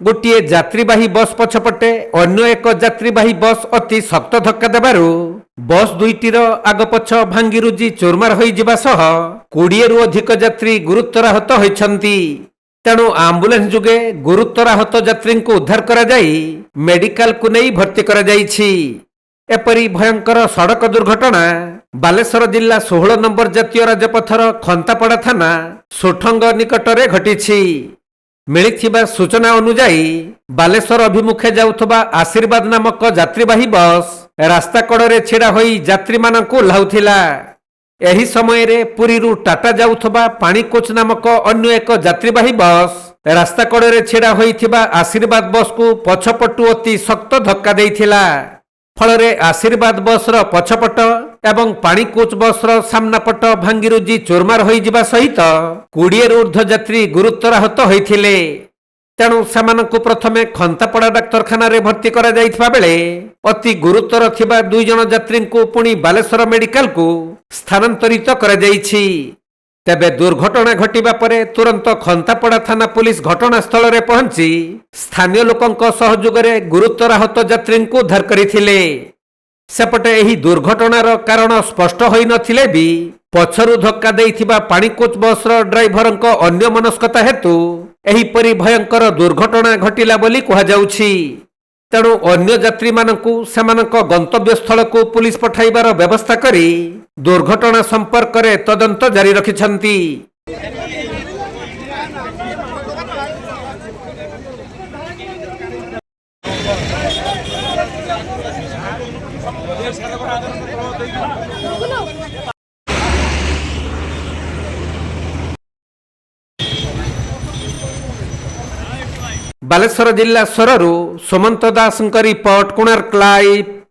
गोटे यात्रीवाही बस पछपटे अन्य एक यात्रीवाही बस अति शक्त धक्का देबारु बस दुईटीर आगपछ भांगी रुजी चोरमार होई जिबा सह 20 रु अधिक यात्री गुरुतर आहत होइछंती। तेणु आम्बुलेंस जुगे गुरुतर आहत यात्री को उद्धार करा जाई मेडिकल को नहीं भर्ती करा जाइछि। एपरी भयंकर सड़क दुर्घटना बालेश्वर जिला 16 नंबर जातीय राजपथर खंतापड़ा थाना सोठंग निकटरे घटिछि। मिलिथिबा सूचना अनुसार बालेश्वर अभिमुखे जाउथबा आशीर्वाद नामक यात्रीवाही बस रास्ता कड़े छिड़ा होई यात्री मानकु लाउथिला। एही समय रे पुरीरु टाटा जाउथबा पानी कोच नामक अन्य एक यात्रीवाही बस रास्ता कड़े छिड़ा होइथिबा आशीर्वाद बस को पछपटु अति शक्त धक्का देइथिला। फलरे आशीर्वाद बसर पछपट एवं पानी कोच बसर सामना पट भांगी रुजी चोरमार होई जिबा सहित 20 रु ऊर्ध्व यात्री गुरुतर आहत होइथिले। तेणु सेमानकु प्रथमे खंतापड़ा डाक्तरखाना रे भर्ती करा जाइथिबा बेले अति गुरुतर थिबा 2 जण यात्री को पुणी बालेश्वर मेडिकल को स्थानांतरित करा जाइछि। तेबे दुर्घटना घटिबा परे तुरंत खंतापड़ा थाना पुलिस घटनास्थल रे पहुंची स्थानीय लोकंक सहयोग रे गुरुतर आहत यात्री को उद्धार करिथिले। सेपटे एही दुर्घटनार कारण स्पष्ट होई नथिले भी पछरु धक्का देइथिबा पानी कोच बसर ड्राइभरंक अन्य मनस्कता हेतु एही परि भयंकर दुर्घटना घटिला बोली कहा जाउछि। तेणु अन्य यात्री मानकु सेमानक गंतव्य स्थल को पुलिस पठाइबार व्यवस्था करी दुर्घटना संपर्क रे तदंत जारी रखिछंती। बालेश्वर जिला सरु सुमंत दास रिपोर्ट कोणार्क लाइव।